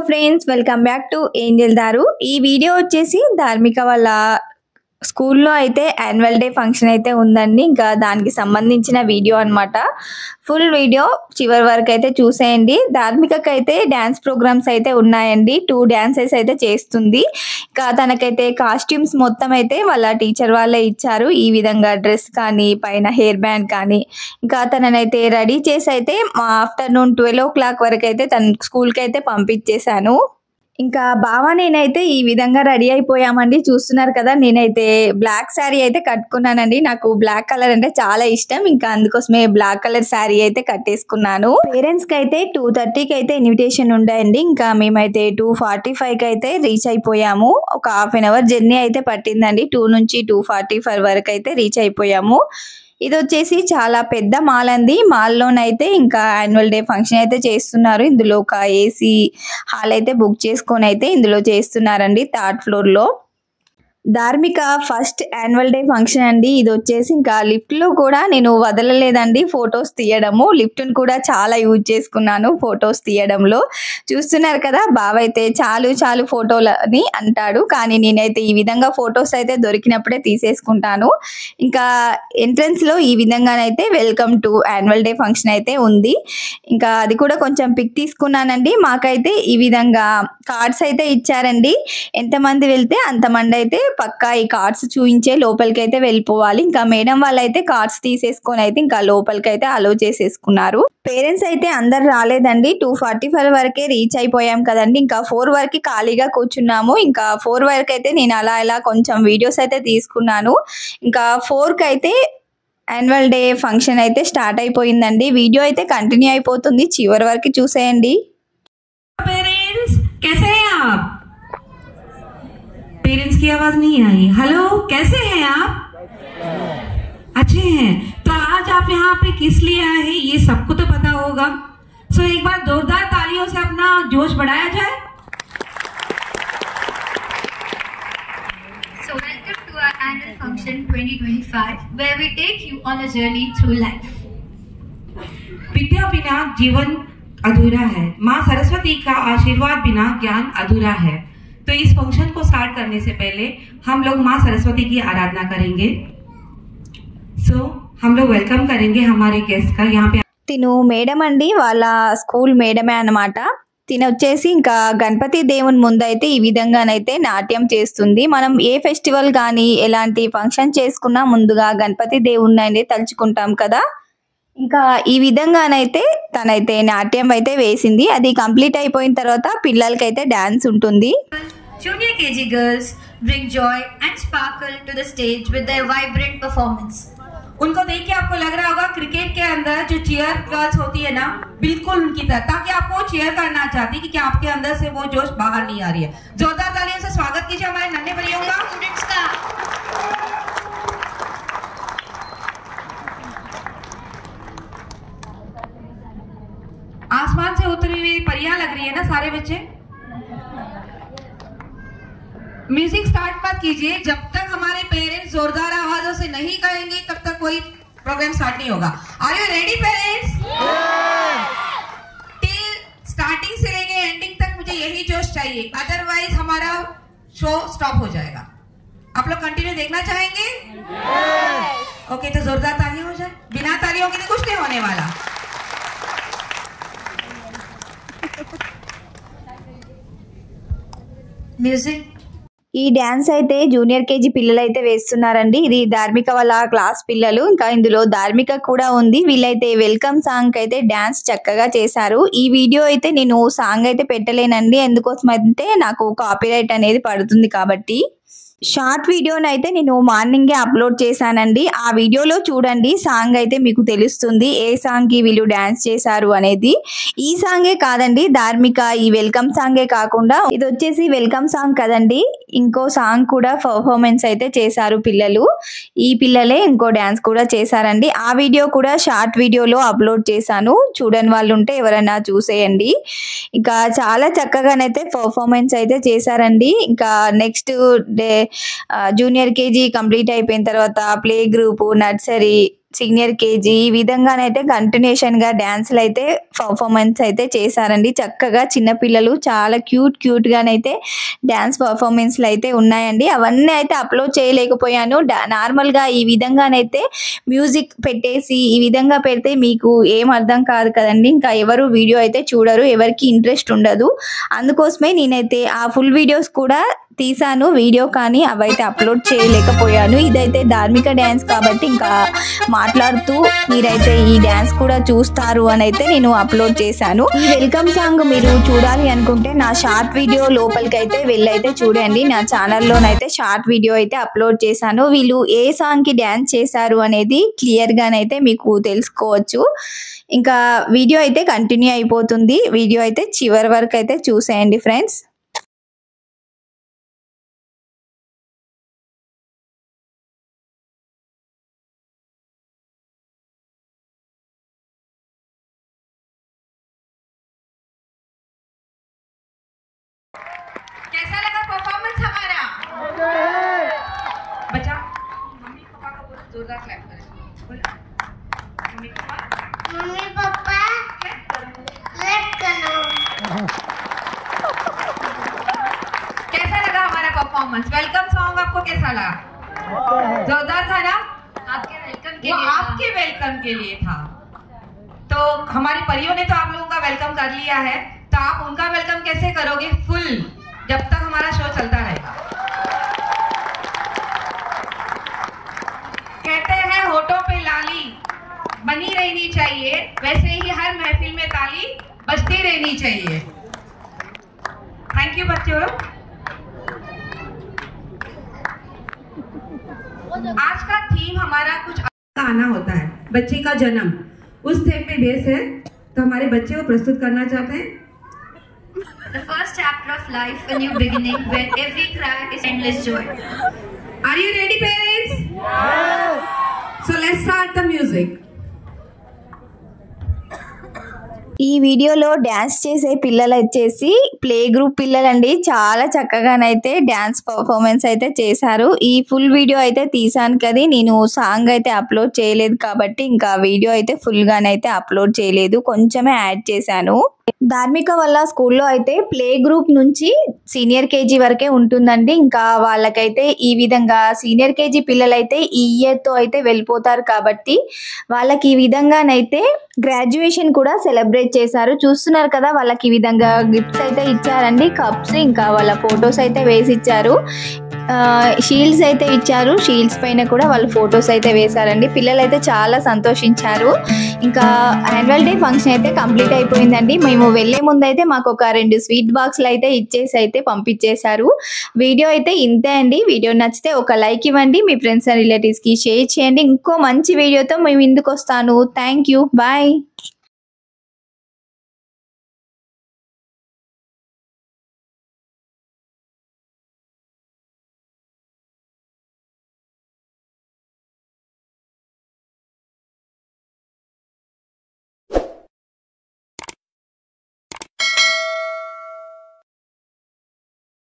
Friends, welcome back to Angel దారు. ఈ video వచ్చేసి ధార్మిక వాళ్ళ స్కూల్లో అయితే యాన్యువల్ డే ఫంక్షన్ అయితే ఉందండి. ఇంకా దానికి సంబంధించిన వీడియో అన్నమాట. ఫుల్ వీడియో చివరి వరకు అయితే చూసేయండి. ధార్మికకి అయితే డ్యాన్స్ ప్రోగ్రామ్స్ అయితే ఉన్నాయండి. 2 డాన్సెస్ అయితే చేస్తుంది. ఇంకా తనకైతే కాస్ట్యూమ్స్ మొత్తం అయితే వాళ్ళ టీచర్ వాళ్ళే ఇచ్చారు. ఈ విధంగా డ్రెస్ కానీ పైన హెయిర్ బ్యాండ్ కానీ ఇంకా తననైతే రెడీ చేసి అయితే ఆఫ్టర్నూన్ 12 o'clock వరకు అయితే తన స్కూల్కి అయితే పంపించేశాను. ఇంకా బావ నేనైతే ఈ విధంగా రెడీ అయిపోయామండి. చూస్తున్నారు కదా, నేనైతే బ్లాక్ శారీ అయితే కట్టుకున్నానండి. నాకు బ్లాక్ కలర్ అంటే చాలా ఇష్టం. ఇంకా అందుకోసమే బ్లాక్ కలర్ శారీ అయితే కట్టేసుకున్నాను. పేరెంట్స్ కి అయితే 2:30కి అయితే ఇన్విటేషన్ ఉండండి. ఇంకా మేమైతే 2:45కి అయితే రీచ్ అయిపోయాము. ఒక హాఫ్ అన్ అవర్ జర్నీ అయితే పట్టిందండి. 2 నుంచి 2:45 వరకు అయితే రీచ్ అయిపోయాము. ఇది వచ్చేసి చాలా పెద్ద మాల్ అండి. మాల్లోనైతే ఇంకా యాన్యువల్ డే ఫంక్షన్ అయితే చేస్తున్నారు. ఇందులో ఒక ఏసీ హాల్ అయితే బుక్ చేసుకొని అయితే ఇందులో చేస్తున్నారండి 3rd floor లో. ధార్మిక ఫస్ట్ యాన్యువల్ డే ఫంక్షన్ అండి. ఇది వచ్చేసి ఇంకా లిఫ్ట్ లో కూడా నేను వదలలేదండి ఫొటోస్ తీయడము. లిఫ్ట్ ను కూడా చాలా యూజ్ చేసుకున్నాను ఫొటోస్ తీయడంలో. చూస్తున్నారు కదా, బావ అయితే చాలు ఫోటోలని అంటాడు. కానీ నేనైతే ఈ విధంగా ఫొటోస్ అయితే దొరికినప్పుడే తీసేసుకుంటాను. ఇంకా ఎంట్రన్స్ లో ఈ విధంగానైతే welcome to annual day function అయితే ఉంది. ఇంకా అది కూడా కొంచెం పిక్ తీసుకున్నానండి. మాకైతే ఈ విధంగా కార్డ్స్ అయితే ఇచ్చారండి. ఎంతమంది వెళ్తే అంతమంది అయితే పక్కా ఈ కార్డ్స్ చూయించే లోపలికి అయితే వెళ్ళిపోవాలి. ఇంకా మేడం వాళ్ళైతే కార్డ్స్ తీసేసుకొని అయితే ఇంకా లోపలికి అయితే అలో చేసేసుకున్నారు. పేరెంట్స్ అయితే అందరు రాలేదండి. 2:45 వరకే రీచ్ అయిపోయాం కదండి. ఇంకా 4 వరకు ఖాళీగా కూర్చున్నాము. ఇంకా 4 వరకు అయితే నేను అలా కొంచెం వీడియోస్ అయితే తీసుకున్నాను. ఇంకా 4కి అయితే యాన్యువల్ డే ఫంక్షన్ అయితే స్టార్ట్ అయిపోయిందండి. వీడియో అయితే కంటిన్యూ అయిపోతుంది, చివరి వరకు చూసేయండి. पेरेंट्स की आवाज नहीं आई. हेलो, कैसे हैं आप? अच्छे हैं. तो आज आप यहाँ पे किस लिए आए हैं ये सबको तो पता होगा. सो एक बार जोरदार तालियों से अपना जोश बढ़ाया जाए. So welcome to our annual function 2025 where we take you on a journey through life. विद्या बिना जीवन अधूरा है. माँ सरस्वती का आशीर्वाद बिना ज्ञान अधूरा है. तो इस फंक्शन को स्टार्ट करने से पहले हम लोग माँ सरस्वती की आराधना करेंगे. सो हम लोग वेलकम करेंगे हमारे गेस्ट का. यहाँ पे తిను మేడం అండి, వాళ్ళ స్కూల్ మేడమే అన్నమాట. తిను వచ్చేసి ఇంకా గణపతి దేవుని ముందైతే ఈ విధంగానైతే నాట్యం చేస్తుంది. మనం ఏ ఫెస్టివల్ కానీ ఎలాంటి ఫంక్షన్ చేసుకున్నా ముందుగా గణపతి దేవుణ్ణి అయితే తలుచుకుంటాం కదా. ఇంకా ఈ విధంగానైతే తనైతే నాట్యం అయితే వేసింది. అది కంప్లీట్ అయిపోయిన తర్వాత పిల్లలకైతే డాన్స్ ఉంటుంది. Junior KG girls bring joy and sparkle to the stage with their vibrant performance. उनको देख के आपको लग रहा होगा क्रिकेट के अंदर जो चीयर गर्ल्स होती है ना, बिल्कुल उनकी तरह, ताकि आपको चीयर करना चाहती कि क्या आपके अंदर से वो जोश बाहर नहीं आ रही है. जोरदार तालियों से स्वागत कीजिए हमारे नन्हे भाइयों का, Students का आसमान से उतरी हुई परियां लग रही है ना सारे बच्चे. म्यूजिक स्टार्ट मत कीजिए जब तक हमारे पेरेंट्स जोरदार आवाजों से नहीं कहेंगे, तब तक कोई प्रोग्राम स्टार्ट नहीं होगा. Are you ready parents? Till starting से लेके एंडिंग तक मुझे यही जोश चाहिए, अदरवाइज हमारा शो स्टॉप हो जाएगा. आप लोग कंटिन्यू देखना चाहेंगे? ओके, तो जोरदार तालियां हो जाए. बिना तालियों के कुछ नहीं होने वाला. music. ఈ డాన్స్ అయితే జూనియర్ కేజీ పిల్లలు అయితే వేస్తున్నారండి. ఇది ధార్మిక వాళ్ళ క్లాస్ పిల్లలు. ఇంకా ఇందులో ధార్మిక కూడా ఉంది. వీళ్ళైతే వెల్కమ్ సాంగ్ అయితే డాన్స్ చక్కగా చేశారు. ఈ వీడియో అయితే నేను సాంగ్ అయితే పెట్టలేనండి, ఎందుకోసం అంటే నాకు కాపీరైట్ అనేది పడుతుంది కాబట్టి. షార్ట్ వీడియోనైతే నేను మార్నింగే అప్లోడ్ చేశానండి. ఆ వీడియోలో చూడండి, సాంగ్ అయితే మీకు తెలుస్తుంది ఏ సాంగ్కి వీళ్ళు డాన్స్ చేశారు అనేది. ఈ సాంగే కాదండి, ధార్మిక ఈ వెల్కమ్ సాంగే కాకుండా ఇది వచ్చేసి వెల్కమ్ సాంగ్ కదండి, ఇంకో సాంగ్ కూడా పర్ఫార్మెన్స్ అయితే చేశారు పిల్లలు. ఈ పిల్లలే ఇంకో డాన్స్ కూడా చేశారండి. ఆ వీడియో కూడా షార్ట్ వీడియోలో అప్లోడ్ చేశాను, చూడని వాళ్ళు ఉంటే ఎవరైనా చూసేయండి. ఇంకా చాలా చక్కగానైతే పర్ఫార్మెన్స్ అయితే చేశారండి. ఇంకా next day junior KG complete అయిపోయిన తర్వాత play group, nursery, senior KG ఈ విధంగానైతే కంటిన్యూషన్గా డ్యాన్సులు అయితే పర్ఫార్మెన్స్ అయితే చేశారండి. చక్కగా చిన్నపిల్లలు చాలా క్యూట్గానైతే డ్యాన్స్ పర్ఫార్మెన్స్లు అయితే ఉన్నాయండి. అవన్నీ అయితే అప్లోడ్ చేయలేకపోయాను. నార్మల్గా ఈ విధంగానైతే మ్యూజిక్ పెట్టేసి ఈ విధంగా పెడితే మీకు ఏం అర్థం కాదు కదండి. ఇంకా ఎవరు వీడియో అయితే చూడరు, ఎవరికి ఇంట్రెస్ట్ ఉండదు. అందుకోసమే నేనైతే ఆ ఫుల్ వీడియోస్ కూడా తీసాను వీడియో, కానీ అవైతే అప్లోడ్ చేయలేకపోయాను. ఇదైతే ధార్మిక డ్యాన్స్ కాబట్టి ఇంకా మాట్లాడుతూ మీరైతే ఈ డ్యాన్స్ కూడా చూస్తారు అని అయితే నేను అప్లోడ్ చేశాను. ఈ వెల్కమ్ సాంగ్ మీరు చూడాలి అనుకుంటే నా షార్ట్ వీడియో లోపలికి అయితే వెళ్ళైతే చూడండి. నా ఛానల్లోనైతే షార్ట్ వీడియో అయితే అప్లోడ్ చేశాను. వీళ్ళు ఏ సాంగ్కి డ్యాన్స్ చేశారు అనేది క్లియర్గానైతే మీకు తెలుసుకోవచ్చు. ఇంకా వీడియో అయితే కంటిన్యూ అయిపోతుంది. వీడియో అయితే చివరి వరకు అయితే చూసేయండి ఫ్రెండ్స్. कैसा लगा परफॉर्मेंस हमारा? बच्चा मम्मी पापा को बोलो जोरदार क्लैप करें. बोलो मम्मी पापा क्लैप करो. कैसा लगा हमारा परफॉर्मेंस? वेलकम सॉन्ग आपको कैसा लगा? जोरदार था ना? आपके वेलकम के लिए, आपके वेलकम के लिए था. तो हमारी परियों ने तो आप लोगों का वेलकम कर लिया है, तो आप उनका वेलकम कैसे करोगे? फुल, जब तक हमारा शो चलता रहेगा. कहते हैं होठों पे लाली बनी रहनी चाहिए, वैसे ही हर महफिल में ताली बजती रहनी चाहिए. थैंक यू बच्चों. आज का थीम हमारा कुछ आना होता है, बच्चे का जन्म. उस थीम पे बेस है, तो हमारे बच्चे को प्रस्तुत करना चाहते हैं. The first chapter of life, a new beginning, where every cry is endless joy. Are you ready, parents? Yes. So let's start the music. ఈ వీడియోలో డ్యాన్స్ చేసే పిల్లలు వచ్చేసి ప్లే గ్రూప్ పిల్లలండి. చాలా చక్కగానైతే డ్యాన్స్ పర్ఫార్మెన్స్ అయితే చేశారు. ఈ ఫుల్ వీడియో అయితే తీసాను కదా, నేను సాంగ్ అయితే అప్లోడ్ చేయలేదు కాబట్టి ఇంకా వీడియో అయితే ఫుల్గానైతే అప్లోడ్ చేయలేదు, కొంచెమే యాడ్ చేశాను. ధార్మిక వల్ల స్కూల్లో అయితే ప్లే గ్రూప్ నుంచి సీనియర్ కేజీ వరకే ఉంటుందండి. ఇంకా వాళ్ళకైతే ఈ విధంగా సీనియర్ కేజీ పిల్లలైతే ఈ ఇయర్తో అయితే వెళ్ళిపోతారు కాబట్టి వాళ్ళకి ఈ విధంగానైతే గ్రాడ్యుయేషన్ కూడా సెలబ్రేట్ చేశారు. చూస్తున్నారు కదా, వాళ్ళకి ఈ విధంగా గిఫ్ట్స్ అయితే ఇచ్చారండి, కప్స్, ఇంకా వాళ్ళ ఫొటోస్ అయితే వేసి ఇచ్చారు. షీల్డ్స్ అయితే ఇచ్చారు, షీల్డ్స్ పైన కూడా వాళ్ళు ఫొటోస్ అయితే వేశారండి. పిల్లలు అయితే చాలా సంతోషించారు. ఇంకా యాన్యువల్ డే ఫంక్షన్ అయితే కంప్లీట్ అయిపోయిందండి. మేము వెళ్ళే ముందు అయితే మాకు ఒక 2 స్వీట్ బాక్స్లు అయితే ఇచ్చేసి అయితే పంపించేశారు. వీడియో అయితే ఇంతే అండి. వీడియో నచ్చితే ఒక లైక్ ఇవ్వండి, మీ ఫ్రెండ్స్ అండ్ రిలేటివ్స్కి షేర్ చేయండి. ఇంకో మంచి వీడియోతో మేము ముందుకు వస్తాను. Thank you, bye.